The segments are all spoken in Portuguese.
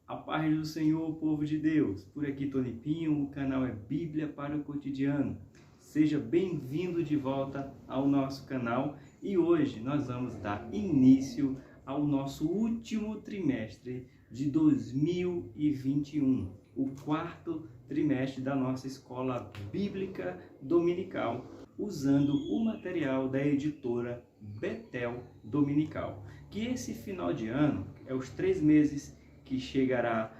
A paz do Senhor, povo de Deus. Por aqui, Tony Pinho, o canal é Bíblia para o Cotidiano. Seja bem-vindo de volta ao nosso canal e hoje nós vamos dar início ao nosso último trimestre de 2021, o quarto trimestre da nossa escola bíblica dominical, usando o material da editora Betel Dominical. Que esse final de ano, os 3 meses que chegará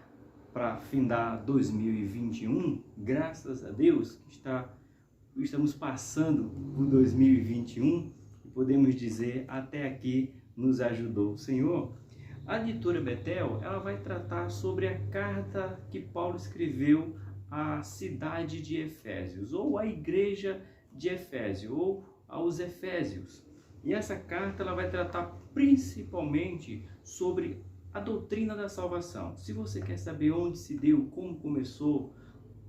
para findar 2021, graças a Deus, estamos passando por 2021 e podemos dizer até aqui nos ajudou o Senhor. A editora Betel, ela vai tratar sobre a carta que Paulo escreveu à cidade de Efésios, ou à igreja de Efésio, ou aos Efésios. E essa carta ela vai tratar principalmente sobre a doutrina da salvação. Se você quer saber onde se deu, como começou,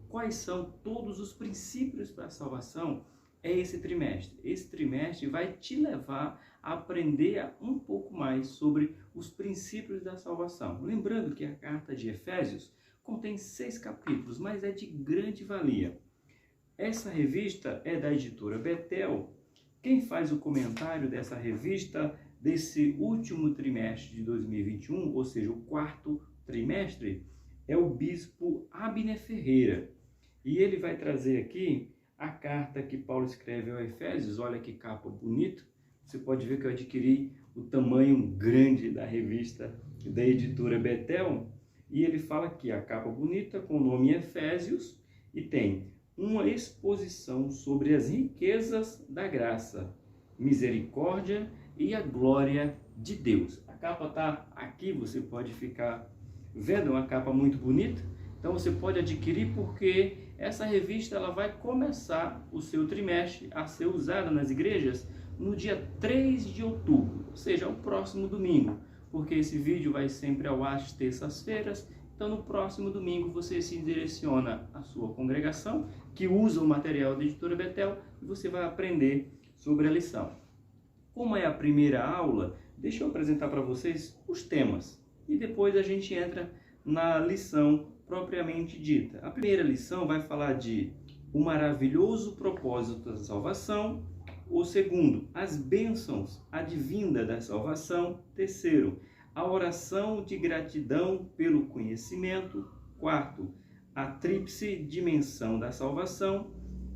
quais são todos os princípios para a salvação, é esse trimestre. Esse trimestre vai te levar a aprender um pouco mais sobre os princípios da salvação. Lembrando que a carta de Efésios contém 6 capítulos, mas é de grande valia. Essa revista é da editora Betel. Quem faz o comentário dessa revista desse último trimestre de 2021, ou seja, o quarto trimestre, é o bispo Abner Ferreira. E ele vai trazer aqui a carta que Paulo escreve aos Efésios. Olha que capa bonita. Você pode ver que eu adquiri o tamanho grande da revista da editora Betel. E ele fala aqui a capa bonita com o nome Efésios e tem uma exposição sobre as riquezas da graça, misericórdia e a glória de Deus. A capa está aqui, você pode ficar vendo, é uma capa muito bonita. Então você pode adquirir porque essa revista ela vai começar o seu trimestre a ser usada nas igrejas no dia 3 de outubro, ou seja, o próximo domingo, porque esse vídeo vai sempre ao ar às terças-feiras. Então no próximo domingo você se direciona à sua congregação que usa o material da editora Betel e você vai aprender sobre a lição. Como é a primeira aula, deixa eu apresentar para vocês os temas e depois a gente entra na lição propriamente dita. A primeira lição vai falar de o maravilhoso propósito da salvação. O segundo, as bênçãos advindas da salvação. Terceiro, a oração de gratidão pelo conhecimento. Quarto, a tríplice dimensão da salvação.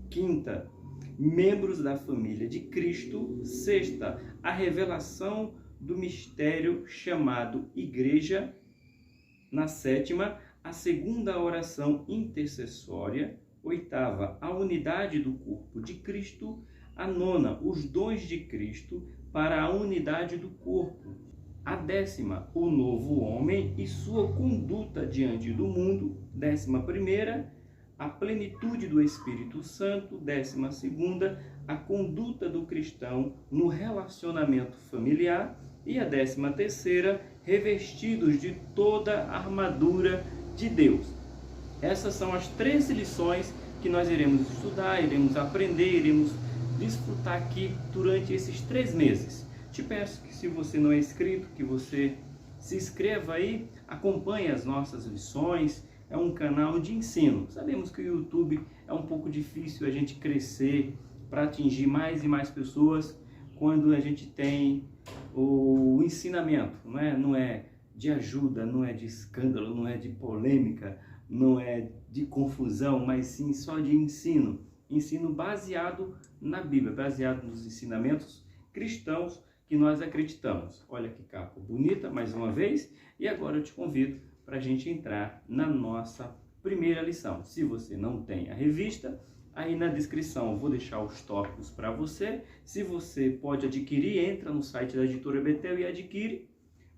Quinta, membros da família de Cristo. Sexta, a revelação do mistério chamado igreja. Na sétima, a segunda oração intercessória. Oitava, a unidade do corpo de Cristo. A nona, os dons de Cristo para a unidade do corpo. A 10ª, o novo homem e sua conduta diante do mundo. 11ª, a plenitude do Espírito Santo. 12ª, a conduta do cristão no relacionamento familiar. E a 13ª, revestidos de toda a armadura de Deus. Essas são as 13 lições que nós iremos estudar, iremos aprender, iremos desfrutar aqui durante esses 3 meses. Te peço que, se você não é inscrito, que você se inscreva aí, acompanhe as nossas lições. É um canal de ensino. Sabemos que o YouTube é um pouco difícil a gente crescer para atingir mais e mais pessoas quando a gente tem o ensinamento, não é de ajuda, não é de escândalo, não é de polêmica, não é de confusão, mas sim só de ensino. Ensino baseado na Bíblia, baseado nos ensinamentos cristãos que nós acreditamos. Olha que capa bonita, mais uma vez. E agora eu te convido para a gente entrar na nossa primeira lição. Se você não tem a revista, aí na descrição eu vou deixar os tópicos para você. Se você pode adquirir, entra no site da editora Betel e adquire,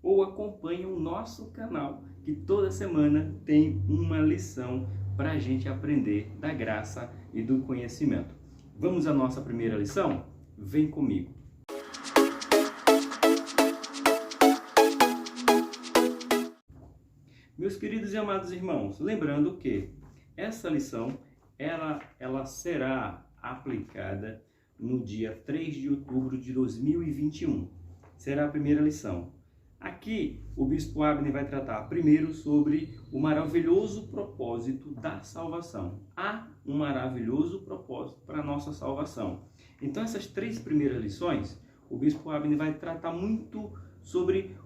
ou acompanhe o nosso canal, que toda semana tem uma lição para a gente aprender da graça e do conhecimento. Vamos à nossa primeira lição? Vem comigo. Meus queridos e amados irmãos, lembrando que essa lição ela será aplicada no dia 3 de outubro de 2021. Será a primeira lição. Aqui, o bispo Abner vai tratar primeiro sobre o maravilhoso propósito da salvação. Há um maravilhoso propósito para a nossa salvação. Então, essas 3 primeiras lições, o bispo Abner vai tratar muito sobre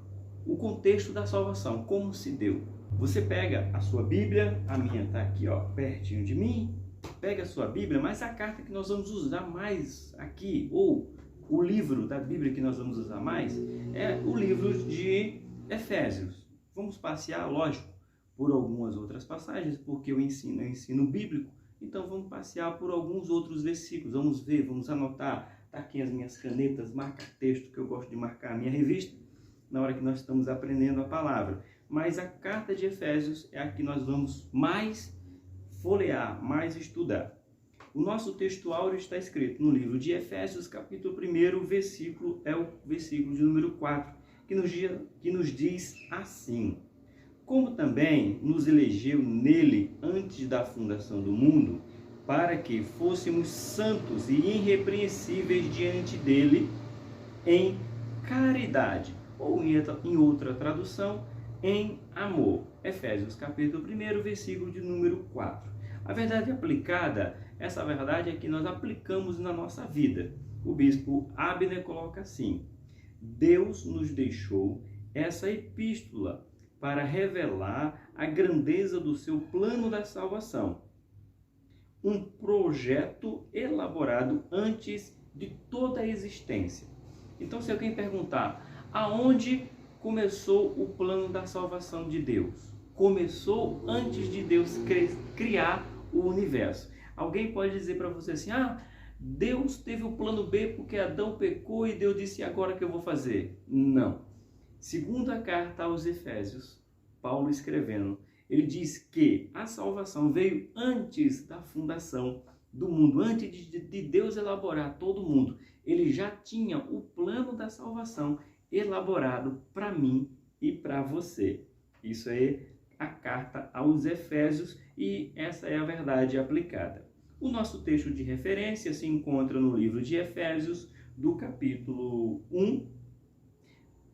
o contexto da salvação, como se deu. Você pega a sua Bíblia, a minha está aqui, ó, pertinho de mim, pega a sua Bíblia, mas a carta que nós vamos usar mais aqui, ou o livro da Bíblia que nós vamos usar mais, é o livro de Efésios. Vamos passear, lógico, por algumas outras passagens, porque eu ensino bíblico, então vamos passear por alguns outros versículos, vamos ver, vamos anotar. Tá aqui as minhas canetas, marca-texto, que eu gosto de marcar a minha revista, na hora que nós estamos aprendendo a palavra. Mas a carta de Efésios é a que nós vamos mais folhear, mais estudar. O nosso texto áureo está escrito no livro de Efésios, capítulo 1, versículo, é o versículo de número 4, que nos diz assim: como também nos elegeu nele antes da fundação do mundo, para que fôssemos santos e irrepreensíveis diante dele em caridade, ou em outra tradução, em amor. Efésios capítulo 1, versículo de número 4. A verdade aplicada, essa verdade é que nós aplicamos na nossa vida. O bispo Abner coloca assim: Deus nos deixou essa epístola para revelar a grandeza do seu plano da salvação. Um projeto elaborado antes de toda a existência. Então, se alguém perguntar, aonde começou o plano da salvação de Deus? Começou antes de Deus criar o universo. Alguém pode dizer para você assim, Deus teve o plano B porque Adão pecou e Deus disse, agora que eu vou fazer? Não. Segundo a carta aos Efésios, Paulo escrevendo, ele diz que a salvação veio antes da fundação do mundo, antes de Deus elaborar todo o mundo. Ele já tinha o plano da salvação elaborado para mim e para você. Isso é a carta aos Efésios e essa é a verdade aplicada. O nosso texto de referência se encontra no livro de Efésios, do capítulo 1,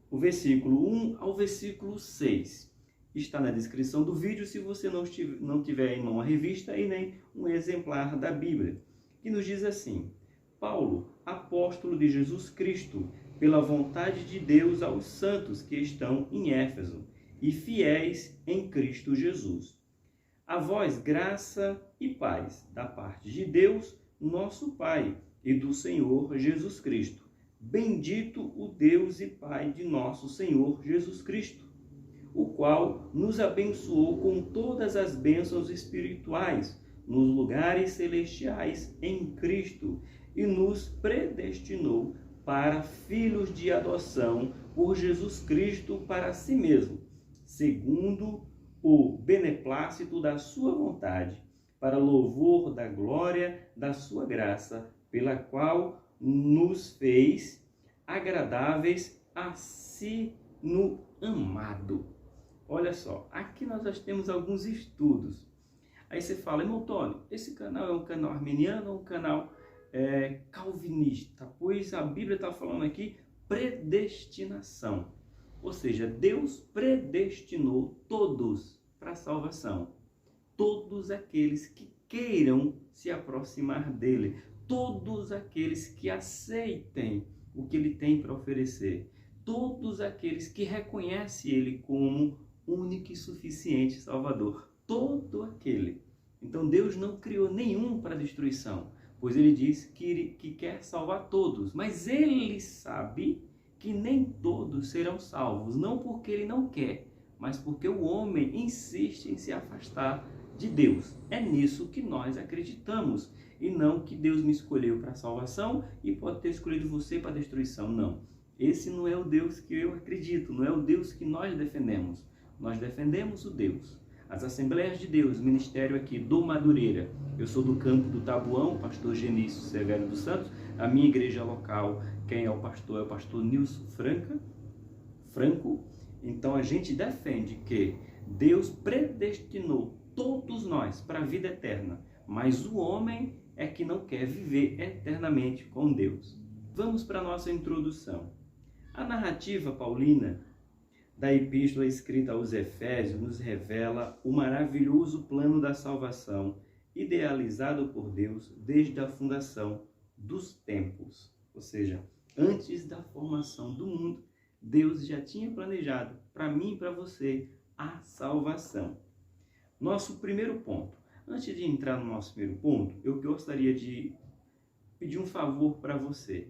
o versículo 1 ao versículo 6. Está na descrição do vídeo se você não tiver em mão a revista e nem um exemplar da Bíblia, que nos diz assim: Paulo, apóstolo de Jesus Cristo, pela vontade de Deus aos santos que estão em Éfeso e fiéis em Cristo Jesus. A vós graça e paz da parte de Deus, nosso Pai, e do Senhor Jesus Cristo. Bendito o Deus e Pai de nosso Senhor Jesus Cristo, o qual nos abençoou com todas as bênçãos espirituais nos lugares celestiais em Cristo e nos predestinou para filhos de adoção por Jesus Cristo para si mesmo, segundo o beneplácito da sua vontade, para louvor da glória da sua graça, pela qual nos fez agradáveis a si no amado. Olha só, aqui nós já temos alguns estudos. Aí você fala, irmão Tony, esse canal é um canal arminiano ou um canal calvinista? Pois a Bíblia está falando aqui predestinação. Ou seja, Deus predestinou todos para a salvação. Todos aqueles que queiram se aproximar dele. Todos aqueles que aceitem o que ele tem para oferecer. Todos aqueles que reconhecem ele como único e suficiente Salvador. Todo aquele. Então Deus não criou nenhum para destruição, pois ele diz que quer salvar todos. Mas ele sabe que nem todos serão salvos, não porque ele não quer, mas porque o homem insiste em se afastar de Deus. É nisso que nós acreditamos, e não que Deus me escolheu para a salvação e pode ter escolhido você para a destruição. Não, esse não é o Deus que eu acredito, não é o Deus que nós defendemos. Nós defendemos o Deus. As Assembleias de Deus, ministério aqui do Madureira. Eu sou do campo do Tabuão, pastor Genício Severo dos Santos. A minha igreja local, quem é o pastor Nilson Franco. Então a gente defende que Deus predestinou todos nós para a vida eterna, mas o homem é que não quer viver eternamente com Deus. Vamos para a nossa introdução. A narrativa paulina da epístola escrita aos Efésios nos revela o maravilhoso plano da salvação, idealizado por Deus desde a fundação dos tempos. Ou seja, antes da formação do mundo, Deus já tinha planejado para mim e para você a salvação. Nosso primeiro ponto. Antes de entrar no nosso primeiro ponto, eu gostaria de pedir um favor para você.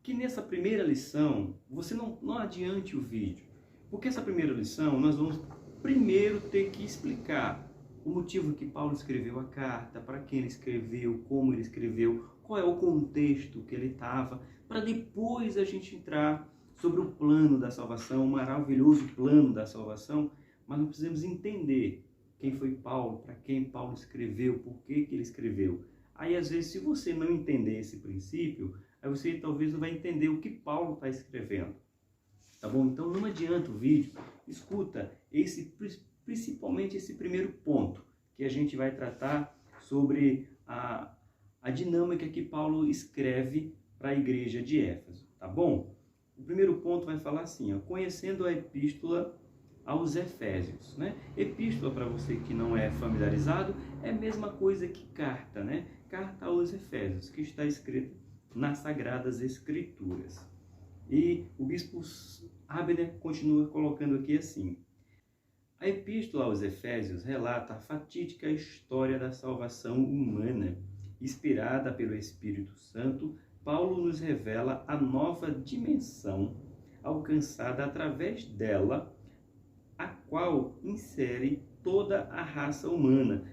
Que nessa primeira lição, você não adiante o vídeo. Porque essa primeira lição, nós vamos primeiro ter que explicar o motivo que Paulo escreveu a carta, para quem ele escreveu, como ele escreveu, qual é o contexto que ele estava, para depois a gente entrar sobre o plano da salvação, o maravilhoso plano da salvação, mas nós precisamos entender quem foi Paulo, para quem Paulo escreveu, por que ele escreveu. Aí, às vezes, se você não entender esse princípio, aí você talvez não vai entender o que Paulo está escrevendo. Tá bom? Então, não adianta o vídeo, escuta principalmente esse primeiro ponto, que a gente vai tratar sobre a dinâmica que Paulo escreve para a igreja de Éfeso, tá bom? O primeiro ponto vai falar assim, ó, conhecendo a epístola aos Efésios, né? Epístola, para você que não é familiarizado, é a mesma coisa que carta, né? Carta aos Efésios, que está escrita nas Sagradas Escrituras. E o bispo Abner continua colocando aqui assim: a epístola aos Efésios relata a fatídica história da salvação humana. Inspirada pelo Espírito Santo, Paulo nos revela a nova dimensão alcançada através dela, a qual insere toda a raça humana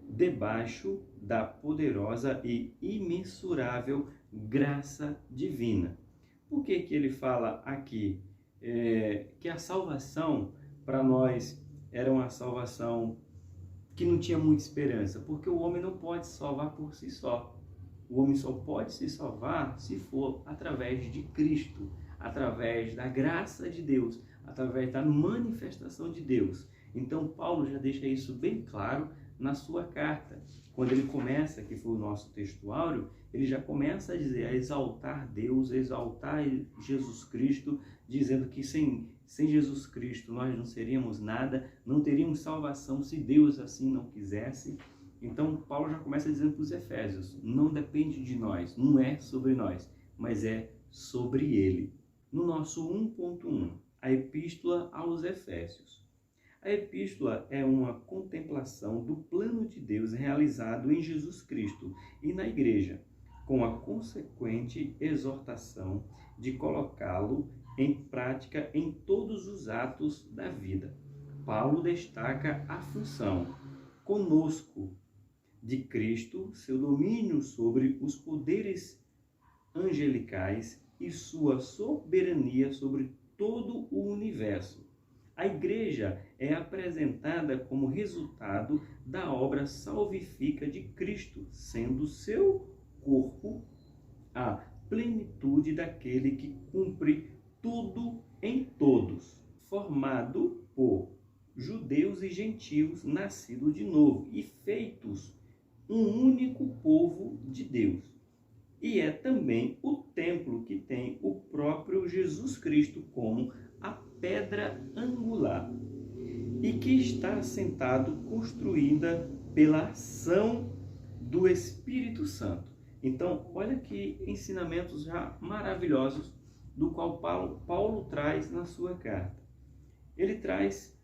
debaixo da poderosa e imensurável graça divina. Por que ele fala aqui que a salvação para nós era uma salvação que não tinha muita esperança? Porque o homem não pode se salvar por si só. O homem só pode se salvar se for através de Cristo, através da graça de Deus, através da manifestação de Deus. Então, Paulo já deixa isso bem claro na sua carta. Quando ele começa, que foi o nosso texto áureo, ele já começa a dizer, a exaltar Deus, a exaltar Jesus Cristo, dizendo que sem Jesus Cristo nós não seríamos nada, não teríamos salvação se Deus assim não quisesse. Então, Paulo já começa dizendo para os Efésios, não depende de nós, não é sobre nós, mas é sobre ele. No nosso 1.1, a epístola aos Efésios. A epístola é uma contemplação do plano de Deus realizado em Jesus Cristo e na igreja, com a consequente exortação de colocá-lo em prática em todos os atos da vida. Paulo destaca a função conosco de Cristo, seu domínio sobre os poderes angelicais e sua soberania sobre todo o universo. A igreja é apresentada como resultado da obra salvífica de Cristo, sendo seu corpo a plenitude daquele que cumpre tudo em todos, formado por judeus e gentios nascidos de novo e feitos um único povo de Deus. E é também o templo que tem o próprio Jesus Cristo como a pedra angular e que está assentado, construída pela ação do Espírito Santo. Então, olha que ensinamentos já maravilhosos do qual Paulo traz na sua carta. Ele traz,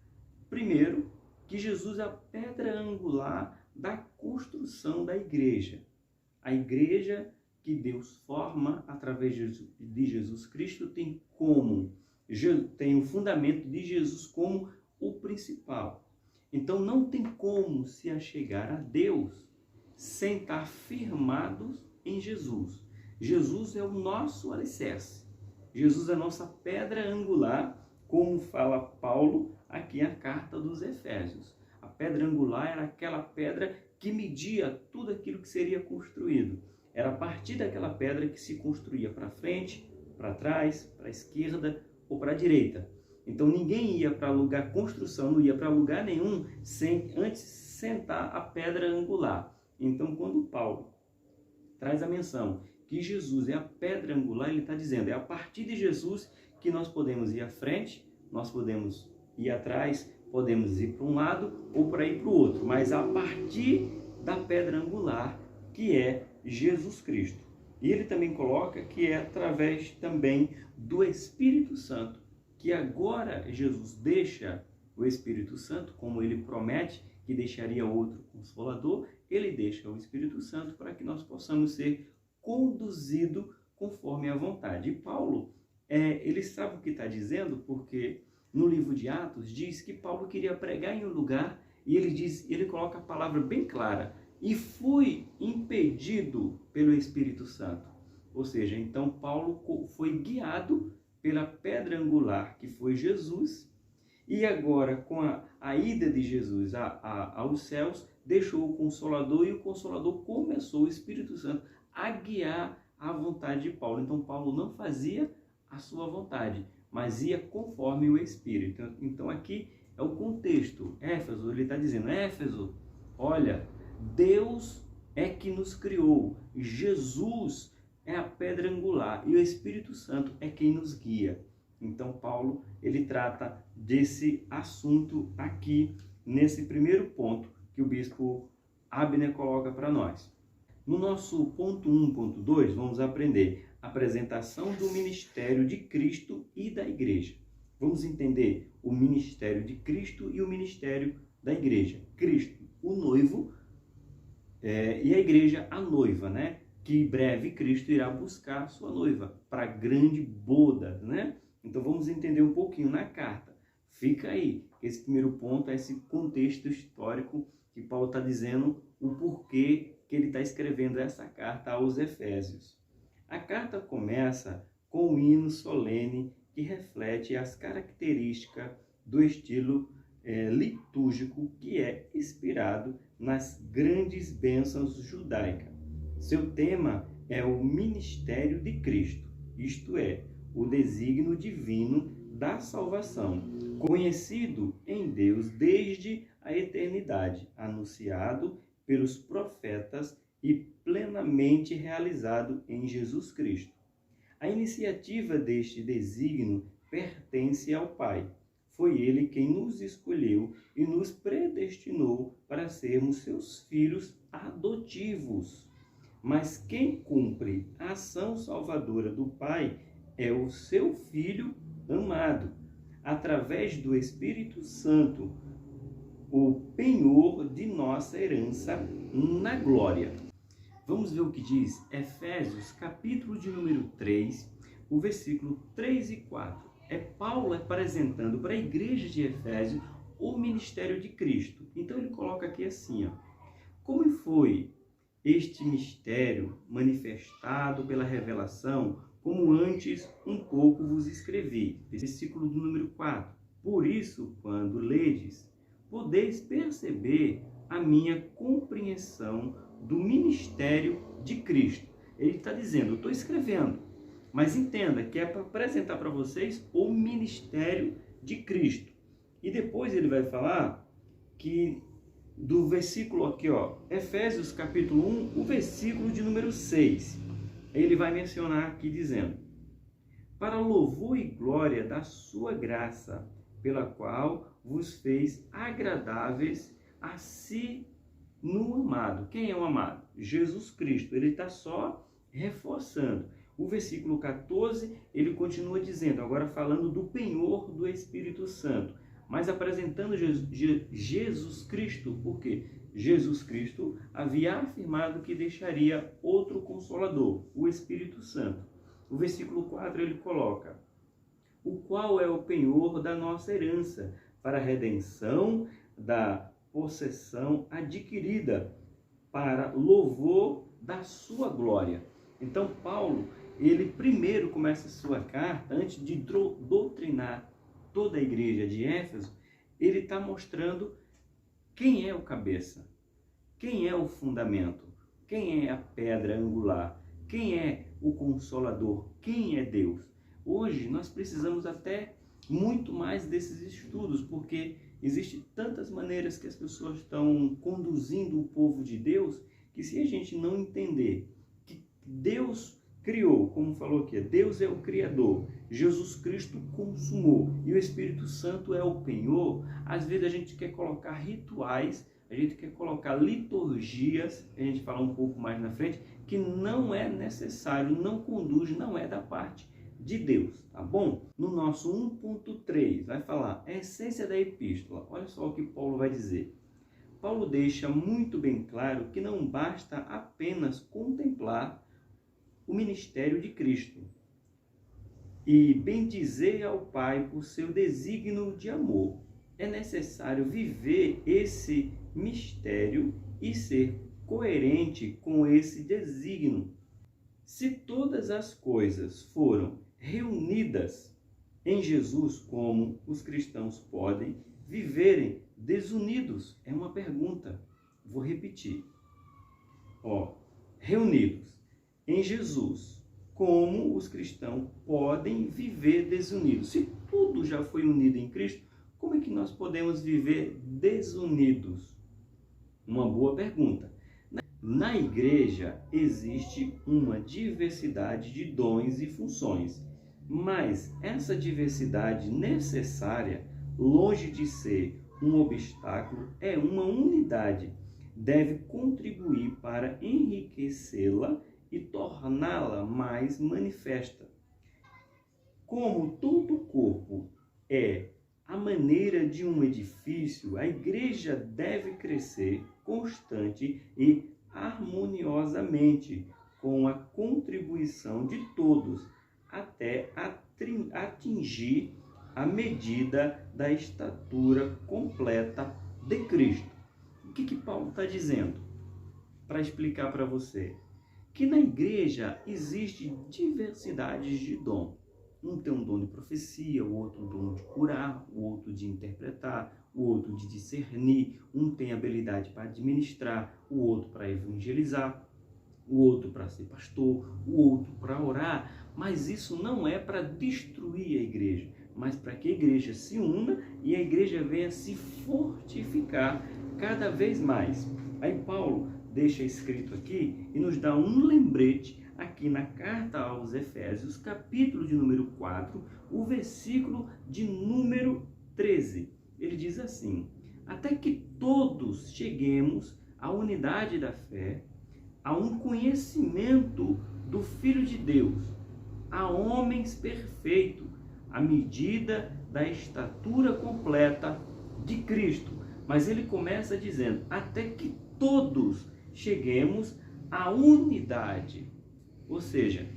primeiro, que Jesus é a pedra angular da construção da igreja. A igreja que Deus forma através de Jesus Cristo tem o fundamento de Jesus como o principal. Então não tem como se achegar a Deus sem estar firmados em Jesus. Jesus é o nosso alicerce. Jesus é a nossa pedra angular, como fala Paulo aqui na carta dos Efésios. A pedra angular era aquela pedra que media tudo aquilo que seria construído. Era a partir daquela pedra que se construía para frente, para trás, para a esquerda ou para a direita. Então ninguém ia para lugar, construção não ia para lugar nenhum sem antes sentar a pedra angular. Então quando Paulo traz a menção que Jesus é a pedra angular, ele está dizendo, é a partir de Jesus que nós podemos ir à frente, nós podemos ir atrás, podemos ir para um lado ou para ir para o outro, mas a partir da pedra angular, que é Jesus Cristo. E ele também coloca que é através também do Espírito Santo, que agora Jesus deixa o Espírito Santo, como ele promete que deixaria outro Consolador, ele deixa o Espírito Santo para que nós possamos ser conduzidos conforme a vontade. E Paulo, ele sabe o que está dizendo, porque no livro de Atos diz que Paulo queria pregar em um lugar e ele coloca a palavra bem clara: e fui impedido pelo Espírito Santo. Ou seja, então Paulo foi guiado pela pedra angular, que foi Jesus, e agora com a ida de Jesus aos céus, deixou o Consolador, e o Consolador começou, o Espírito Santo, a guiar a vontade de Paulo. Então Paulo não fazia a sua vontade, mas ia conforme o Espírito. Então aqui é o contexto. Éfeso, ele está dizendo: Éfeso, olha, Deus é que nos criou, Jesus é a pedra angular e o Espírito Santo é quem nos guia. Então Paulo, ele trata desse assunto aqui, nesse primeiro ponto que o bispo Abner coloca para nós. No nosso ponto 1, ponto 2, vamos aprender a apresentação do ministério de Cristo e da igreja. Vamos entender o ministério de Cristo e o ministério da igreja. Cristo, o noivo, e a igreja, a noiva, né? Que em breve Cristo irá buscar a sua noiva para a grande boda, né? Então vamos entender um pouquinho na carta. Fica aí, esse primeiro ponto é esse contexto histórico que Paulo está dizendo o porquê que ele está escrevendo essa carta aos Efésios. A carta começa com um hino solene que reflete as características do estilo litúrgico que é inspirado nas grandes bênçãos judaicas. Seu tema é o ministério de Cristo, isto é, o desígnio divino da salvação, conhecido em Deus desde a eternidade, anunciado pelos profetas e plenamente realizado em Jesus Cristo. A iniciativa deste desígnio pertence ao Pai. Foi Ele quem nos escolheu e nos predestinou para sermos seus filhos adotivos. Mas quem cumpre a ação salvadora do Pai é o seu Filho amado, através do Espírito Santo, o penhor de nossa herança na glória. Vamos ver o que diz Efésios, capítulo de número 3, o versículo 3 e 4. É Paulo apresentando para a igreja de Efésios o ministério de Cristo. Então ele coloca aqui assim, ó: como foi este mistério manifestado pela revelação, como antes um pouco vos escrevi. Versículo do número 4. Por isso, quando ledes, podeis perceber a minha compreensão do ministério de Cristo. Ele está dizendo, eu estou escrevendo, mas entenda que é para apresentar para vocês o ministério de Cristo. E depois ele vai falar que do versículo aqui, ó, Efésios capítulo 1, o versículo de número 6. Ele vai mencionar aqui dizendo: para louvor e glória da sua graça, pela qual vos fez agradáveis a si no amado. Quem é o amado? Jesus Cristo. Ele está só reforçando. O versículo 14, ele continua dizendo, agora falando do penhor do Espírito Santo, mas apresentando Jesus Cristo. Por quê? Jesus Cristo havia afirmado que deixaria outro Consolador, o Espírito Santo. O versículo 4 ele coloca: o qual é o penhor da nossa herança, para a redenção da possessão adquirida, para louvor da sua glória. Então Paulo, ele primeiro começa a sua carta, antes de doutrinar toda a igreja de Éfeso, ele está mostrando quem é o cabeça, quem é o fundamento, quem é a pedra angular, quem é o Consolador, quem é Deus. Hoje nós precisamos até muito mais desses estudos, porque existem tantas maneiras que as pessoas estão conduzindo o povo de Deus, que se a gente não entender que Deus criou, como falou aqui, Deus é o Criador, Jesus Cristo consumou e o Espírito Santo é o penhor. Às vezes a gente quer colocar rituais, a gente quer colocar liturgias, a gente fala um pouco mais na frente, que não é necessário, não conduz, não é da parte de Deus, tá bom? No nosso 1.3 vai falar a essência da epístola. Olha só o que Paulo vai dizer. Paulo deixa muito bem claro que não basta apenas contemplar o ministério de Cristo e bendizer ao Pai por seu desígnio de amor. É necessário viver esse mistério e ser coerente com esse desígnio. Se todas as coisas foram reunidas em Jesus, como os cristãos podem viverem desunidos? É uma pergunta. Vou repetir. Reunidos em Jesus, como os cristãos podem viver desunidos? Se tudo já foi unido em Cristo, como é que nós podemos viver desunidos? Uma boa pergunta. Na igreja existe uma diversidade de dons e funções, mas essa diversidade necessária, longe de ser um obstáculo, é uma unidade. Deve contribuir para enriquecê-la e torná-la mais manifesta. Como todo corpo é a maneira de um edifício, a igreja deve crescer constante e harmoniosamente com a contribuição de todos até atingir a medida da estatura completa de Cristo. O que Paulo está dizendo? Para explicar para você que na igreja existe diversidade de dom. Um tem um dom de profecia, o outro um dom de curar, o outro de interpretar, o outro de discernir, um tem habilidade para administrar, o outro para evangelizar, o outro para ser pastor, o outro para orar. Mas isso não é para destruir a igreja, mas para que a igreja se una e a igreja venha se fortificar cada vez mais. Aí Paulo deixa escrito aqui e nos dá um lembrete aqui na carta aos Efésios, capítulo de número 4, o versículo de número 13. Ele diz assim: até que todos cheguemos à unidade da fé, a um conhecimento do Filho de Deus, a homens perfeitos, à medida da estatura completa de Cristo. Mas ele começa dizendo, até que todos cheguemos à unidade. Ou seja,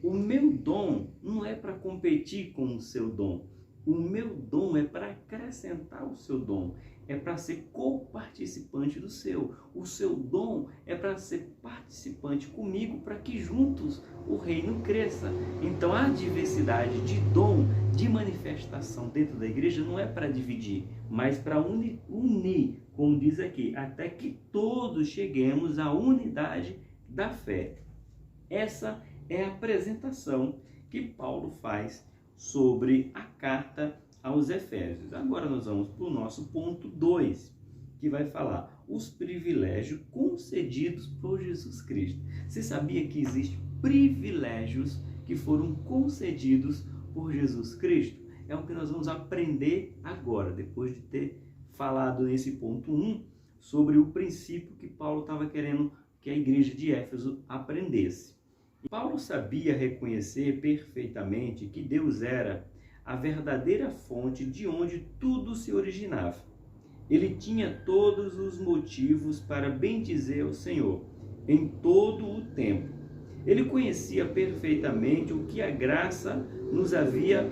o meu dom não é para competir com o seu dom. O meu dom é para acrescentar o seu dom. É para ser co-participante do seu. O seu dom é para ser participante comigo, para que juntos o reino cresça. Então a diversidade de dom, de manifestação dentro da igreja não é para dividir, mas para unir, como diz aqui, até que todos cheguemos à unidade da fé. Essa é a apresentação que Paulo faz sobre a carta aos Efésios. Agora nós vamos para o nosso ponto 2, que vai falar os privilégios concedidos por Jesus Cristo. Você sabia que existem privilégios que foram concedidos por Jesus Cristo? É o que nós vamos aprender agora, depois de ter falado nesse ponto 1 sobre o princípio que Paulo estava querendo que a igreja de Éfeso aprendesse. Paulo sabia reconhecer perfeitamente que Deus era a verdadeira fonte de onde tudo se originava. Ele tinha todos os motivos para bendizer ao Senhor em todo o tempo. Ele conhecia perfeitamente o que a graça nos havia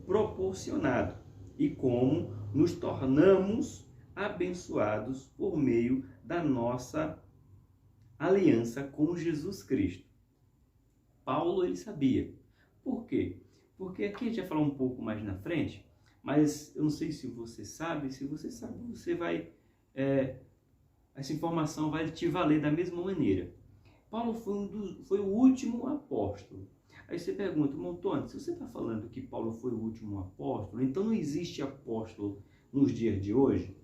proporcionado e como nos tornamos abençoados por meio da nossa aliança com Jesus Cristo. Paulo, ele sabia. Por quê? Porque aqui a gente vai falar um pouco mais na frente, mas eu não sei se você sabe, você vai, essa informação vai te valer da mesma maneira. Paulo foi o último apóstolo. Aí você pergunta, Montoni, se você está falando que Paulo foi o último apóstolo, então não existe apóstolo nos dias de hoje?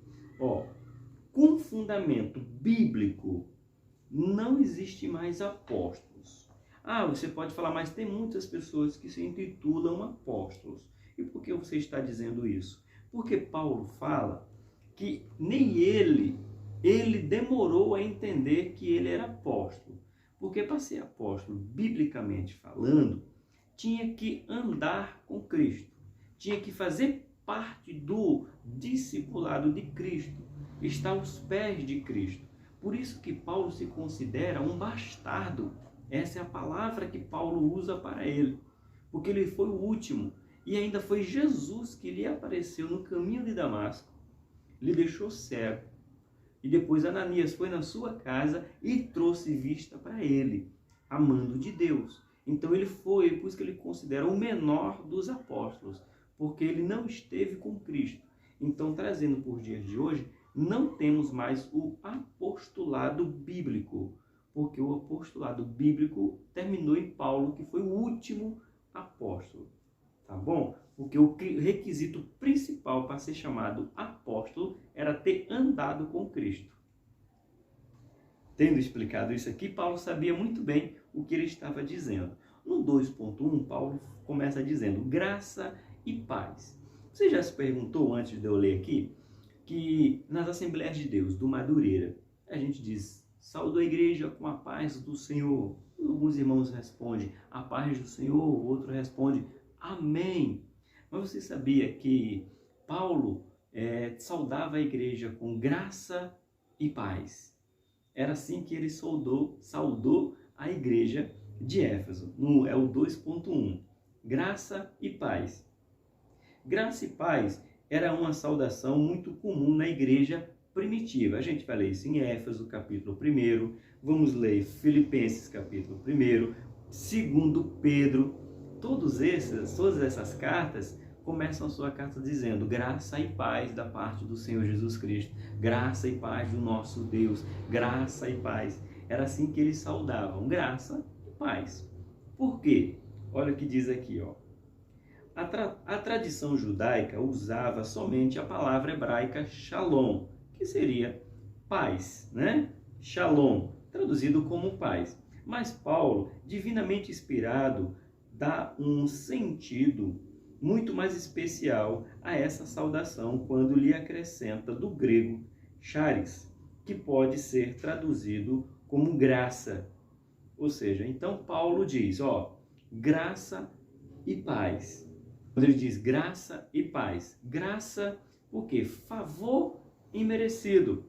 Com fundamento bíblico, não existe mais apóstolos. Ah, você pode falar, mas tem muitas pessoas que se intitulam apóstolos. E por que você está dizendo isso? Porque Paulo fala que nem ele demorou a entender que ele era apóstolo. Porque para ser apóstolo, biblicamente falando, tinha que andar com Cristo, tinha que fazer parte do discipulado de Cristo, estar aos pés de Cristo. Por isso que Paulo se considera um bastardo. Essa é a palavra que Paulo usa para ele, porque ele foi o último, e ainda foi Jesus que lhe apareceu no caminho de Damasco, lhe deixou cego, e depois Ananias foi na sua casa e trouxe vista para ele, amando de Deus. Então ele foi, por isso que ele considera o menor dos apóstolos, porque ele não esteve com Cristo. Então, trazendo por dias de hoje, não temos mais o apostolado bíblico, porque o apostolado bíblico terminou em Paulo, que foi o último apóstolo, tá bom? Porque o requisito principal para ser chamado apóstolo era ter andado com Cristo. Tendo explicado isso aqui, Paulo sabia muito bem o que ele estava dizendo. No 2.1, Paulo começa dizendo graça e paz. Você já se perguntou, antes de eu ler aqui, que nas Assembleias de Deus, do Madureira, a gente diz, saúdo a igreja com a paz do Senhor. Alguns irmãos respondem, a paz do Senhor, o outro responde, amém. Mas você sabia que Paulo saudava a igreja com graça e paz? Era assim que ele saudou a igreja de Éfeso. É o 2.1. Graça e paz. Graça e paz era uma saudação muito comum na igreja primitiva. A gente vai ler isso em Éfeso, capítulo 1. Vamos ler Filipenses, capítulo 1. 2 Pedro. Todas essas cartas começam a sua carta dizendo graça e paz da parte do Senhor Jesus Cristo, graça e paz do nosso Deus, graça e paz. Era assim que eles saudavam, graça e paz. Por quê? Olha o que diz aqui, ó. A tradição judaica usava somente a palavra hebraica shalom, que seria paz, né? Shalom, traduzido como paz. Mas Paulo, divinamente inspirado, dá um sentido muito mais especial a essa saudação quando lhe acrescenta do grego charis, que pode ser traduzido como graça. Ou seja, então Paulo diz, ó, graça e paz. Quando ele diz graça e paz, graça, por quê? Favor imerecido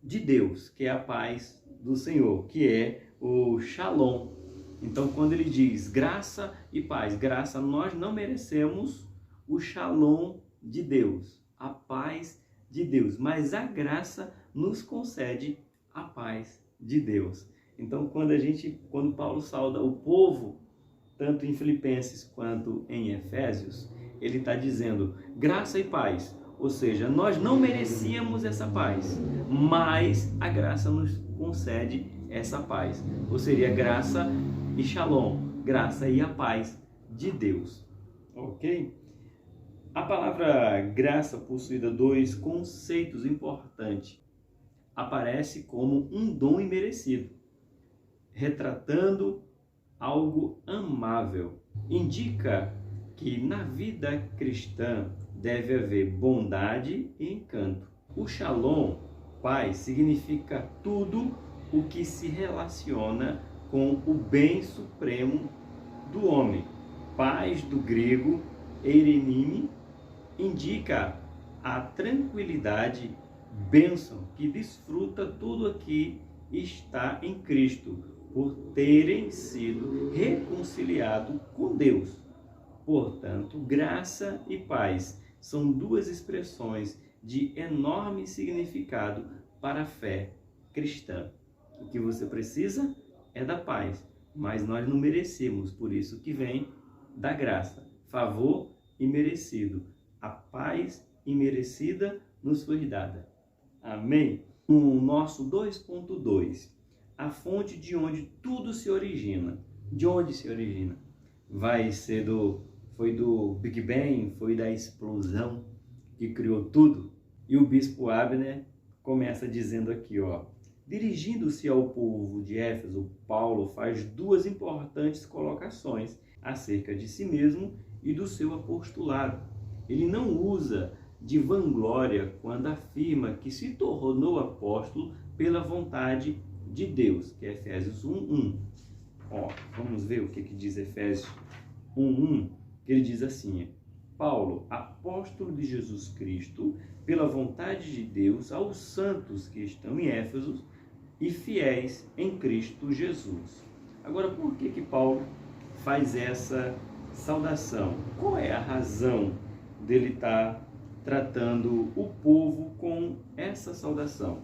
de Deus, que é a paz do Senhor, que é o shalom. Então, quando ele diz graça e paz, graça, nós não merecemos o shalom de Deus, a paz de Deus, mas a graça nos concede a paz de Deus. Então, quando Paulo sauda o povo, tanto em Filipenses quanto em Efésios, ele está dizendo graça e paz, ou seja, nós não merecíamos essa paz, mas a graça nos concede essa paz, ou seria graça e shalom, graça e a paz de Deus, ok? A palavra graça possui dois conceitos importantes. Aparece como um dom imerecido, retratando algo amável. Indica que na vida cristã deve haver bondade e encanto. O shalom, paz, significa tudo o que se relaciona com o bem supremo do homem. Paz, do grego, eirenime, indica a tranquilidade, bênção, que desfruta tudo aqui está em Cristo, por terem sido reconciliados com Deus. Portanto, graça e paz são duas expressões de enorme significado para a fé cristã. O que você precisa é da paz, mas nós não merecemos, por isso que vem da graça, favor imerecido. A paz imerecida nos foi dada. Amém? No nosso 2.2, a fonte de onde tudo se origina. De onde se origina? Foi do Big Bang, foi da explosão que criou tudo. E o bispo Abner começa dizendo aqui, ó, Dirigindo-se ao povo de Éfeso, Paulo faz duas importantes colocações acerca de si mesmo e do seu apostolado. Ele não usa de vanglória quando afirma que se tornou apóstolo pela vontade de Deus, que é Efésios 1:1. Vamos ver o que diz Efésios 1:1, que ele diz assim: Paulo, apóstolo de Jesus Cristo, pela vontade de Deus, aos santos que estão em Éfeso e fiéis em Cristo Jesus. Agora, por que Paulo faz essa saudação? Qual é a razão dele estar tratando o povo com essa saudação?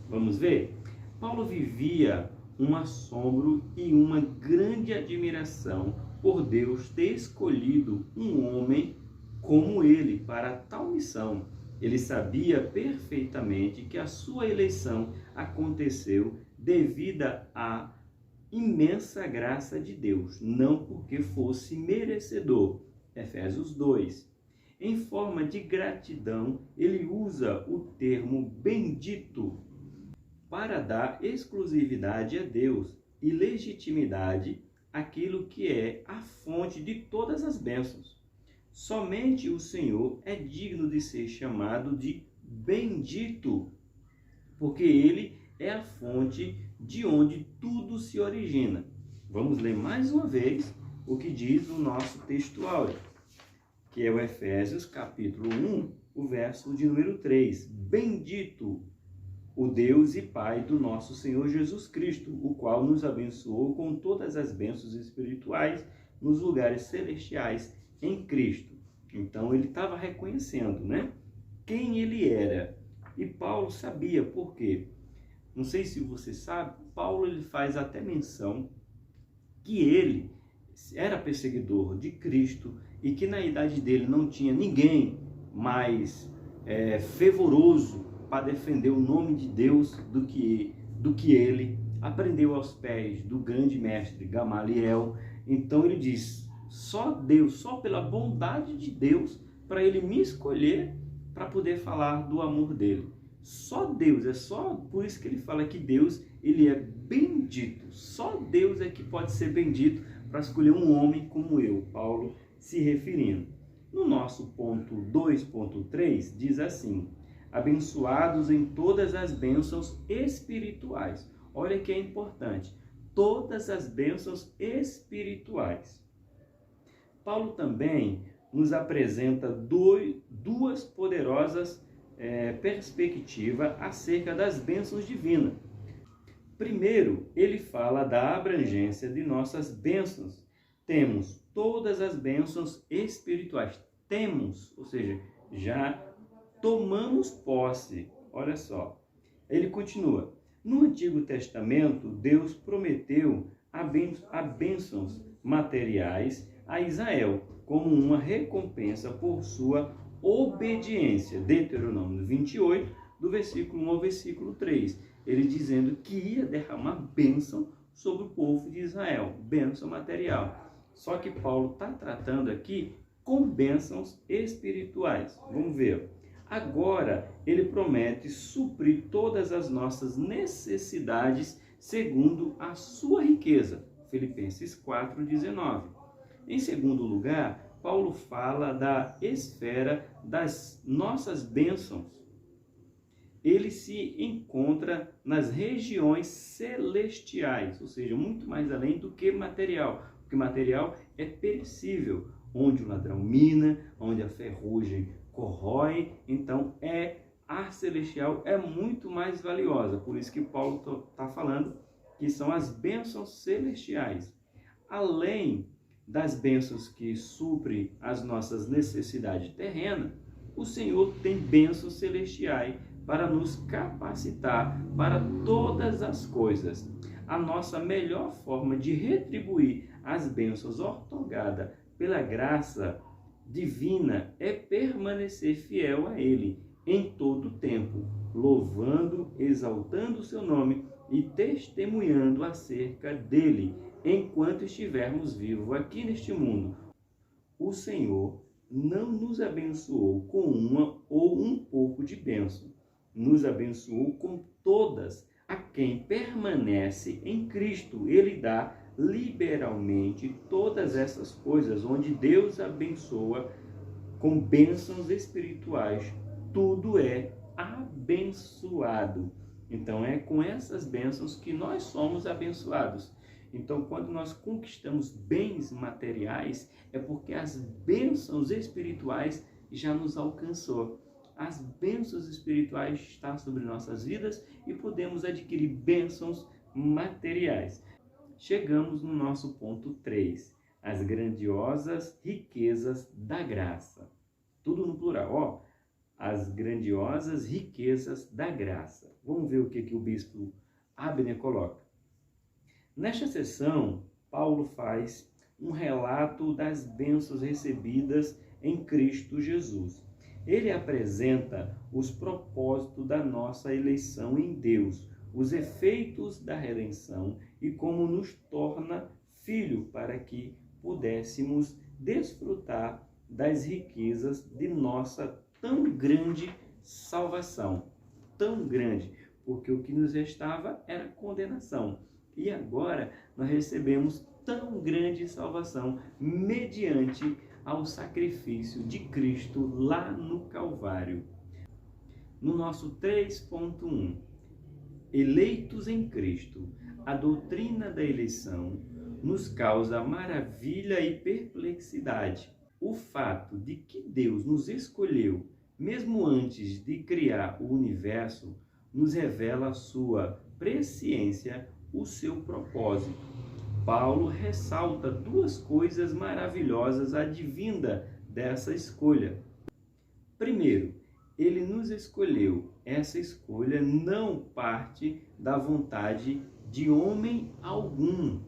Vamos ver? Paulo vivia um assombro e uma grande admiração por Deus ter escolhido um homem como ele para tal missão. Ele sabia perfeitamente que a sua eleição aconteceu devido à imensa graça de Deus, não porque fosse merecedor. Efésios 2. Em forma de gratidão, ele usa o termo bendito para dar exclusividade a Deus e legitimidade àquilo que é a fonte de todas as bênçãos. Somente o Senhor é digno de ser chamado de bendito, porque ele é a fonte de onde tudo se origina. Vamos ler mais uma vez o que diz o nosso texto áureo, que é o Efésios capítulo 1, o verso de número 3. Bendito o Deus e Pai do nosso Senhor Jesus Cristo, o qual nos abençoou com todas as bênçãos espirituais nos lugares celestiais em Cristo. Então ele estava reconhecendo, quem ele era. E Paulo sabia por quê. Não sei se você sabe, Paulo ele faz até menção que ele era perseguidor de Cristo e que na idade dele não tinha ninguém mais fervoroso para defender o nome de Deus do que ele. Aprendeu aos pés do grande mestre Gamaliel. Então ele diz: só Deus, só pela bondade de Deus, para ele me escolher para poder falar do amor dele. Só Deus, é só por isso que ele fala que Deus, ele é bendito. Só Deus é que pode ser bendito para escolher um homem como eu, Paulo se referindo. No nosso ponto 2.3 diz assim: abençoados em todas as bênçãos espirituais. Olha que é importante, todas as bênçãos espirituais. Paulo também nos apresenta duas poderosas perspectivas acerca das bênçãos divinas. Primeiro, ele fala da abrangência de nossas bênçãos. Temos todas as bênçãos espirituais. Temos, ou seja, já tomamos posse. Olha só. Ele continua. No Antigo Testamento, Deus prometeu a bênçãos materiais a Israel, como uma recompensa por sua obediência. Deuteronômio 28, do versículo 1 ao versículo 3. Ele dizendo que ia derramar bênção sobre o povo de Israel, bênção material. Só que Paulo está tratando aqui com bênçãos espirituais. Vamos ver. Agora, ele promete suprir todas as nossas necessidades segundo a sua riqueza. Filipenses 4:19. Em segundo lugar, Paulo fala da esfera das nossas bênçãos. Ele se encontra nas regiões celestiais, ou seja, muito mais além do que material, porque material é perecível, onde o ladrão mina, onde a ferrugem corrói, então a celestial é muito mais valiosa. Por isso que Paulo está falando que são as bênçãos celestiais. Além das bênçãos que suprem as nossas necessidades terrenas, o Senhor tem bênçãos celestiais para nos capacitar para todas as coisas. A nossa melhor forma de retribuir as bênçãos outorgadas pela graça divina é permanecer fiel a Ele em todo o tempo, louvando, exaltando o seu nome e testemunhando acerca dele enquanto estivermos vivos aqui neste mundo. O Senhor não nos abençoou com uma ou um pouco de bênção, nos abençoou com todas, a quem permanece em Cristo. Ele dá liberalmente todas essas coisas, onde Deus abençoa com bênçãos espirituais. Tudo é abençoado. Então é com essas bênçãos que nós somos abençoados. Então, quando nós conquistamos bens materiais, é porque as bênçãos espirituais já nos alcançou. As bênçãos espirituais estão sobre nossas vidas e podemos adquirir bênçãos materiais. Chegamos no nosso ponto 3, as grandiosas riquezas da graça. Tudo no plural, as grandiosas riquezas da graça. Vamos ver o que o bispo Abner coloca. Nesta sessão, Paulo faz um relato das bênçãos recebidas em Cristo Jesus. Ele apresenta os propósitos da nossa eleição em Deus, os efeitos da redenção e como nos torna filho para que pudéssemos desfrutar das riquezas de nossa tão grande salvação. Tão grande, porque o que nos restava era condenação. E agora nós recebemos tão grande salvação mediante ao sacrifício de Cristo lá no Calvário. No nosso 3.1, eleitos em Cristo, a doutrina da eleição nos causa maravilha e perplexidade. O fato de que Deus nos escolheu, mesmo antes de criar o universo, nos revela a sua presciência, o seu propósito. Paulo ressalta duas coisas maravilhosas advinda dessa escolha. Primeiro, ele nos escolheu. Essa escolha não parte da vontade de homem algum,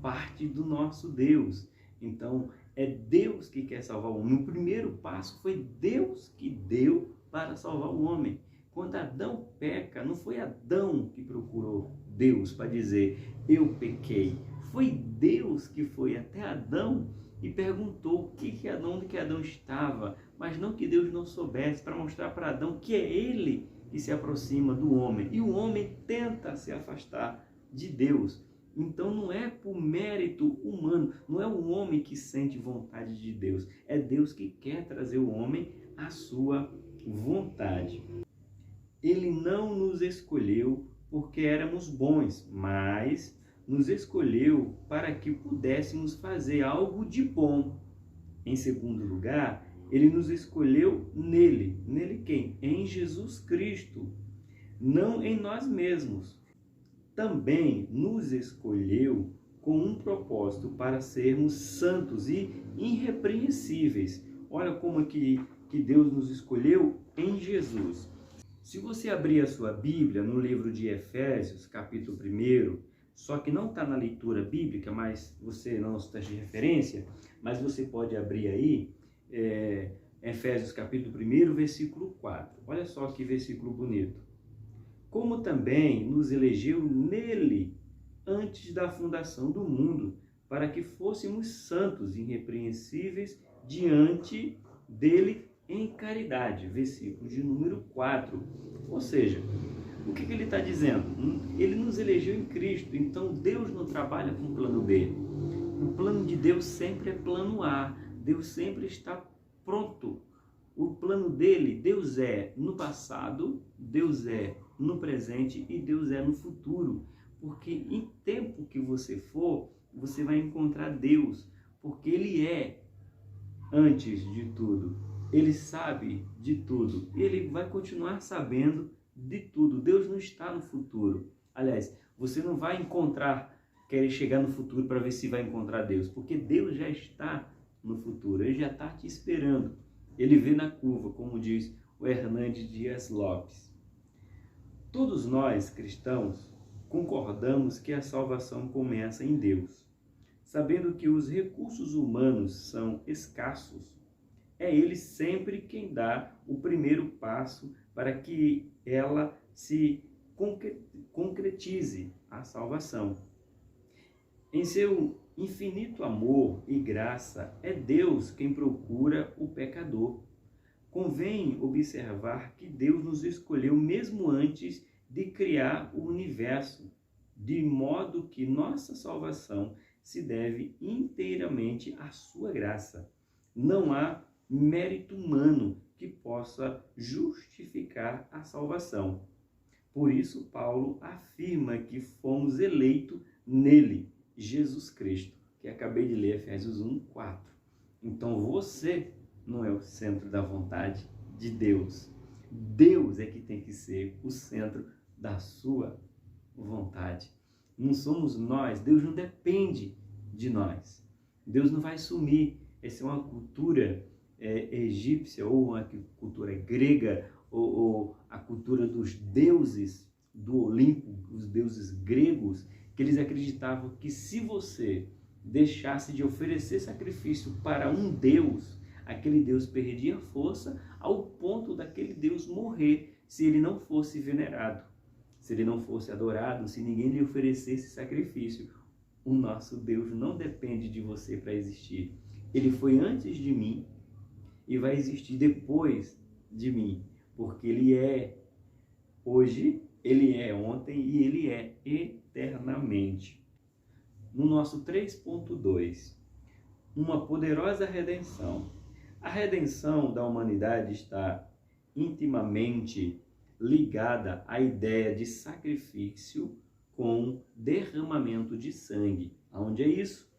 parte do nosso Deus. Então, é Deus que quer salvar o homem. O primeiro passo foi Deus que deu para salvar o homem. Quando Adão peca, não foi Adão que procurou Deus para dizer, eu pequei. Foi Deus que foi até Adão e perguntou onde que Adão estava, mas não que Deus não soubesse, para mostrar para Adão que é ele que se aproxima do homem. E o homem tenta se afastar de Deus. Então não é por mérito humano, não é o homem que sente vontade de Deus, é Deus que quer trazer o homem à sua vontade. Ele não nos escolheu porque éramos bons, mas nos escolheu para que pudéssemos fazer algo de bom. Em segundo lugar, ele nos escolheu nele. Nele quem? Em Jesus Cristo, não em nós mesmos. Também nos escolheu com um propósito para sermos santos e irrepreensíveis. Olha como que Deus nos escolheu em Jesus. Se você abrir a sua Bíblia no livro de Efésios, capítulo 1, só que não está na leitura bíblica, mas você não está de referência, mas você pode abrir aí, Efésios capítulo 1, versículo 4. Olha só que versículo bonito. Como também nos elegeu nele antes da fundação do mundo, para que fôssemos santos e irrepreensíveis diante dele em caridade. Versículo de número 4. Ou seja, o que ele está dizendo? Ele nos elegeu em Cristo, então Deus não trabalha com o plano B. O plano de Deus sempre é plano A. Deus sempre está pronto. O plano dele, Deus é no passado, Deus é no presente e Deus é no futuro. Porque em tempo que você for, você vai encontrar Deus. Porque ele é antes de tudo. Ele sabe de tudo. Ele vai continuar sabendo de tudo. Deus não está no futuro. Aliás, você não vai querer chegar no futuro para ver se vai encontrar Deus. Porque Deus já está no futuro. Ele já está te esperando. Ele vê na curva, como diz o Hernandes Dias Lopes. Todos nós, cristãos, concordamos que a salvação começa em Deus. Sabendo que os recursos humanos são escassos, é Ele sempre quem dá o primeiro passo para que ela se concretize, a salvação. Em seu infinito amor e graça, é Deus quem procura o pecador. Convém observar que Deus nos escolheu mesmo antes de criar o universo, de modo que nossa salvação se deve inteiramente à sua graça. Não há mérito humano que possa justificar a salvação. Por isso, Paulo afirma que fomos eleitos nele, Jesus Cristo, que acabei de ler, Efésios 1:4. Então, você não é o centro da vontade de Deus. Deus é que tem que ser o centro da sua vontade. Não somos nós, Deus não depende de nós. Deus não vai sumir. Essa é uma cultura egípcia ou uma cultura grega ou a cultura dos deuses do Olimpo, os deuses gregos, que eles acreditavam que se você deixasse de oferecer sacrifício para um Deus, aquele Deus perdia força ao ponto daquele Deus morrer se ele não fosse venerado, se ele não fosse adorado, se ninguém lhe oferecesse sacrifício. O nosso Deus não depende de você para existir. Ele foi antes de mim e vai existir depois de mim, porque ele é hoje, ele é ontem e ele é eternamente. No nosso 3.2, uma poderosa redenção. A redenção da humanidade está intimamente ligada à ideia de sacrifício com derramamento de sangue. Aonde é isso?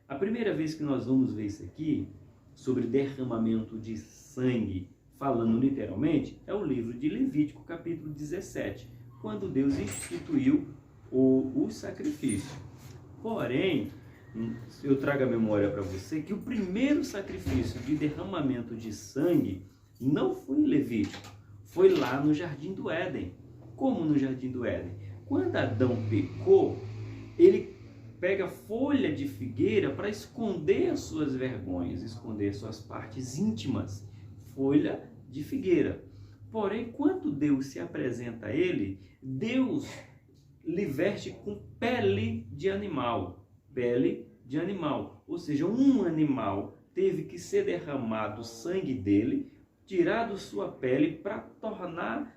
A primeira vez que nós vamos ver isso aqui, sobre derramamento de sangue, falando literalmente, é o livro de Levítico, capítulo 17, quando Deus instituiu o sacrifício. Porém, eu trago a memória para você que o primeiro sacrifício de derramamento de sangue não foi em Levítico, foi lá no Jardim do Éden. Como no Jardim do Éden? Quando Adão pecou, ele pega folha de figueira para esconder as suas vergonhas, esconder suas partes íntimas. Folha de figueira. Porém, quando Deus se apresenta a ele, Deus lhe veste com pele de animal. Pele de animal. Ou seja, um animal teve que ser derramado o sangue dele, tirado sua pele para tornar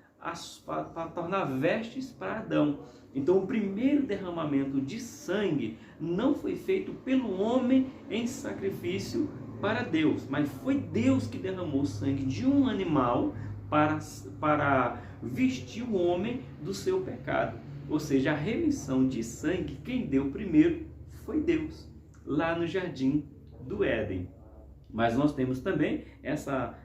vestes para Adão. Então, o primeiro derramamento de sangue não foi feito pelo homem em sacrifício para Deus, mas foi Deus que derramou o sangue de um animal para vestir o homem do seu pecado. Ou seja, a remissão de sangue, quem deu primeiro foi Deus, lá no Jardim do Éden. Mas nós temos também essa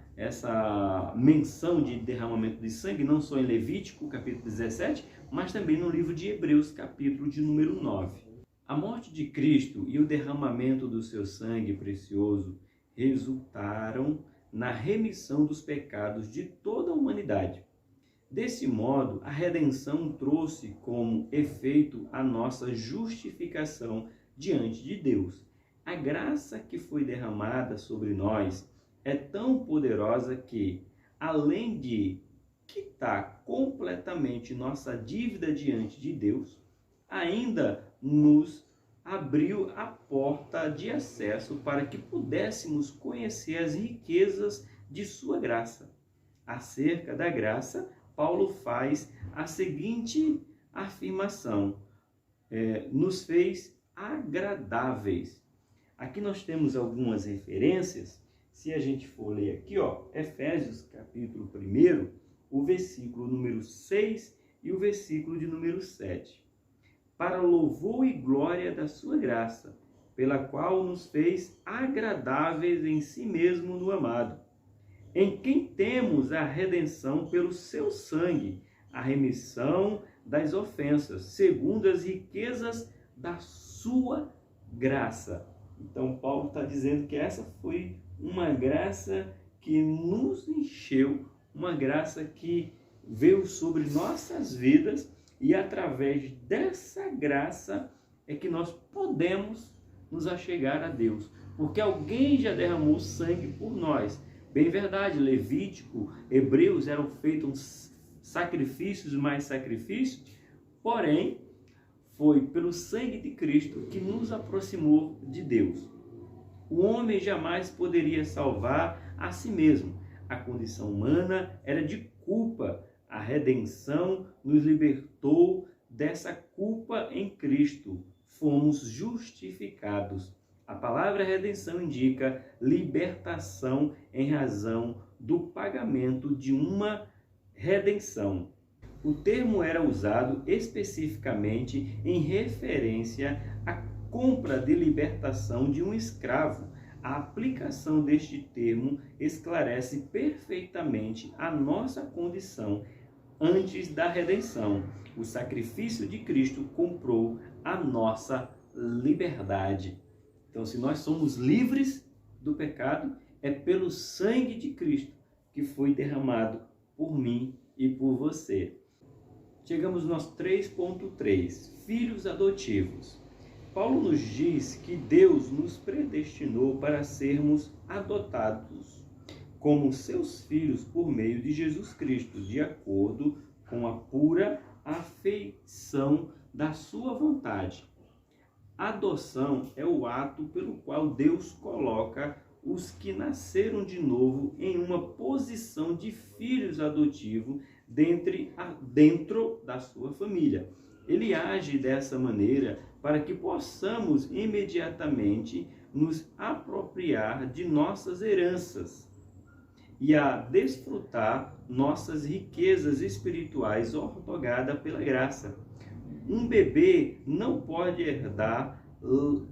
menção de derramamento de sangue, não só em Levítico, capítulo 17, mas também no livro de Hebreus, capítulo de número 9. A morte de Cristo e o derramamento do seu sangue precioso resultaram na remissão dos pecados de toda a humanidade. Desse modo, a redenção trouxe como efeito a nossa justificação diante de Deus. A graça que foi derramada sobre nós é tão poderosa que, além de quitar completamente nossa dívida diante de Deus, ainda nos abriu a porta de acesso para que pudéssemos conhecer as riquezas de sua graça. Acerca da graça, Paulo faz a seguinte afirmação: nos fez agradáveis. Aqui nós temos algumas referências. Se a gente for ler aqui, Efésios capítulo 1, o versículo número 6 e o versículo de número 7. Para louvor e glória da sua graça, pela qual nos fez agradáveis em si mesmo no amado, em quem temos a redenção pelo seu sangue, a remissão das ofensas, segundo as riquezas da sua graça. Então, Paulo está dizendo que essa foi uma graça que nos encheu, uma graça que veio sobre nossas vidas, e através dessa graça é que nós podemos nos achegar a Deus, porque alguém já derramou sangue por nós. Bem verdade, Levítico, Hebreus eram feitos sacrifícios mais sacrifícios, porém foi pelo sangue de Cristo que nos aproximou de Deus. O homem jamais poderia salvar a si mesmo. A condição humana era de culpa. A redenção nos libertou dessa culpa em Cristo. Fomos justificados. A palavra redenção indica libertação em razão do pagamento de uma redenção. O termo era usado especificamente em referência à compra de libertação de um escravo. A aplicação deste termo esclarece perfeitamente a nossa condição antes da redenção. O sacrifício de Cristo comprou a nossa liberdade. Então, se nós somos livres do pecado, é pelo sangue de Cristo que foi derramado por mim e por você. Chegamos no nosso 3.3, filhos adotivos. Paulo nos diz que Deus nos predestinou para sermos adotados como seus filhos por meio de Jesus Cristo, de acordo com a pura afeição da sua vontade. Adoção é o ato pelo qual Deus coloca os que nasceram de novo em uma posição de filhos adotivos dentro da sua família. Ele age dessa maneira para que possamos imediatamente nos apropriar de nossas heranças e a desfrutar nossas riquezas espirituais outorgadas pela graça. Um bebê não pode herdar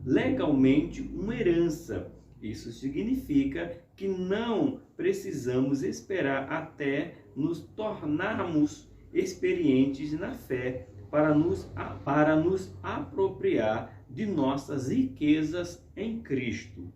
legalmente uma herança. Isso significa que não precisamos esperar até nos tornarmos experientes na fé para nos apropriar de nossas riquezas em Cristo.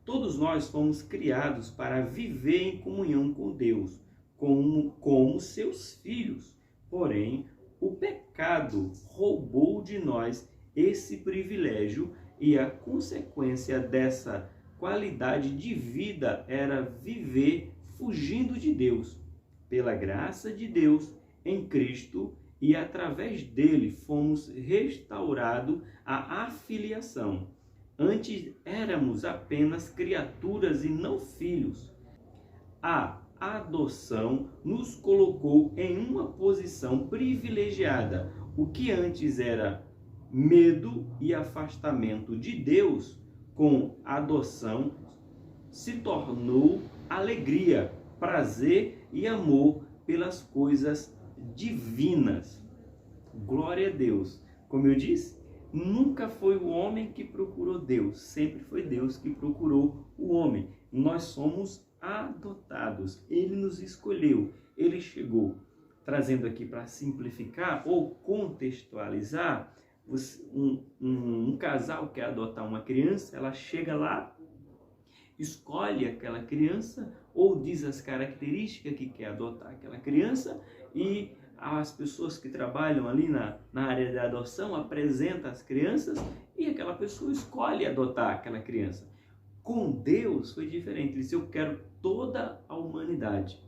Todos nós fomos criados para viver em comunhão com Deus, como seus filhos. Porém, o pecado roubou de nós esse privilégio e a consequência dessa qualidade de vida era viver fugindo de Deus. Pela graça de Deus em Cristo e através dele fomos restaurados à afiliação. Antes éramos apenas criaturas e não filhos. A adoção nos colocou em uma posição privilegiada. O que antes era medo e afastamento de Deus, com a adoção se tornou alegria, prazer e amor pelas coisas divinas. Glória a Deus. Como eu disse, nunca foi o homem que procurou Deus, sempre foi Deus que procurou o homem. Nós somos adotados, ele nos escolheu, ele chegou. Trazendo aqui para simplificar ou contextualizar, um casal quer adotar uma criança, ela chega lá, escolhe aquela criança ou diz as características que quer adotar aquela criança e as pessoas que trabalham ali na área de adoção apresentam as crianças e aquela pessoa escolhe adotar aquela criança. Com Deus foi diferente, ele disse, eu quero toda a humanidade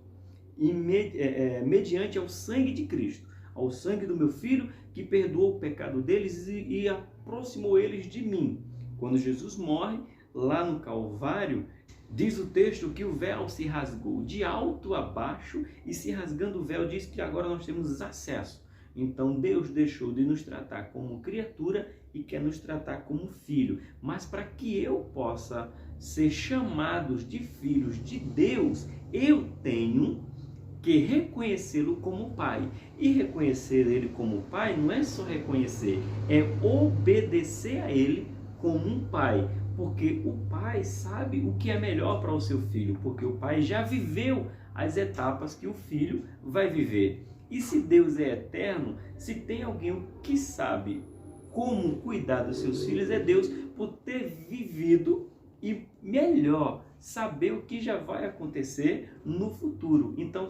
e mediante ao sangue de Cristo, ao sangue do meu filho que perdoou o pecado deles e aproximou eles de mim. Quando Jesus morre lá no Calvário, diz o texto que o véu se rasgou de alto a baixo e se rasgando o véu diz que agora nós temos acesso. Então Deus deixou de nos tratar como criatura e quer nos tratar como filho. Mas para que eu possa ser chamados de filhos de Deus, eu tenho que reconhecê-lo como pai. E reconhecer ele como pai não é só reconhecer, é obedecer a ele como um pai. Porque o pai sabe o que é melhor para o seu filho, porque o pai já viveu as etapas que o filho vai viver. E se Deus é eterno, se tem alguém que sabe como cuidar dos seus filhos, é Deus, por ter vivido e melhor saber o que já vai acontecer no futuro. Então,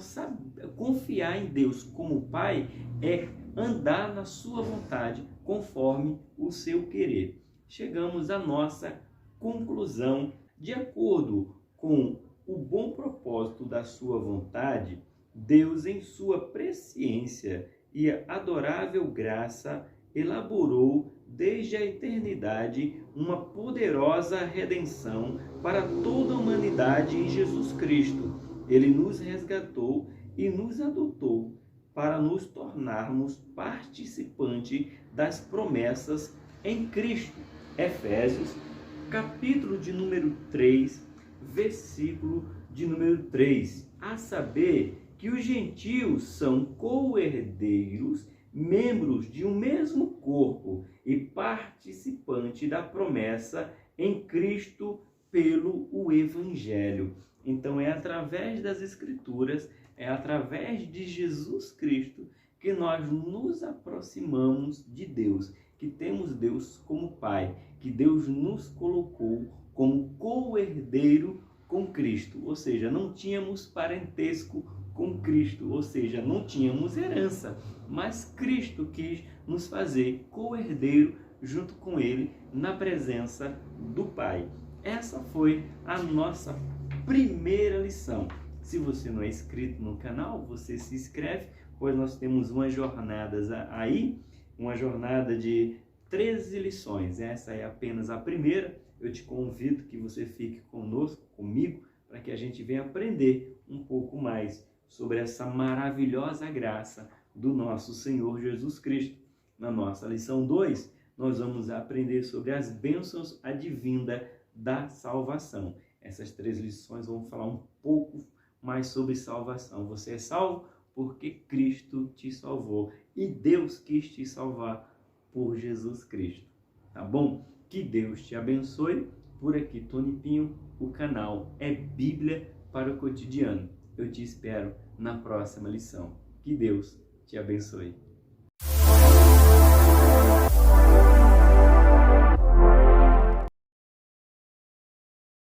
confiar em Deus como pai é andar na sua vontade, conforme o seu querer. Chegamos à nossa conclusão. De acordo com o bom propósito da sua vontade, Deus, em sua presciência e adorável graça, elaborou desde a eternidade uma poderosa redenção para toda a humanidade em Jesus Cristo. Ele nos resgatou e nos adotou para nos tornarmos participantes das promessas em Cristo. Efésios, capítulo de número 3, versículo de número 3. A saber que os gentios são co-herdeiros, membros de um mesmo corpo e participantes da promessa em Cristo pelo o Evangelho. Então é através das Escrituras, é através de Jesus Cristo que nós nos aproximamos de Deus, que temos Deus como Pai, que Deus nos colocou como co-herdeiro com Cristo, ou seja, não tínhamos parentesco com Cristo, ou seja, não tínhamos herança, mas Cristo quis nos fazer co-herdeiro junto com Ele na presença do Pai. Essa foi a nossa primeira lição. Se você não é inscrito no canal, você se inscreve, pois nós temos umas jornadas aí, uma jornada de 13 lições. Essa é apenas a primeira. Eu te convido que você fique conosco, comigo, para que a gente venha aprender um pouco mais sobre essa maravilhosa graça do nosso Senhor Jesus Cristo. Na nossa lição 2, nós vamos aprender sobre as bênçãos advindas da salvação. Essas 3 lições vão falar um pouco mais sobre salvação. Você é salvo porque Cristo te salvou e Deus quis te salvar por Jesus Cristo. Tá bom? Que Deus te abençoe. Por aqui, Tony Pinho, o canal é Bíblia para o Cotidiano. Eu te espero na próxima lição. Que Deus te abençoe.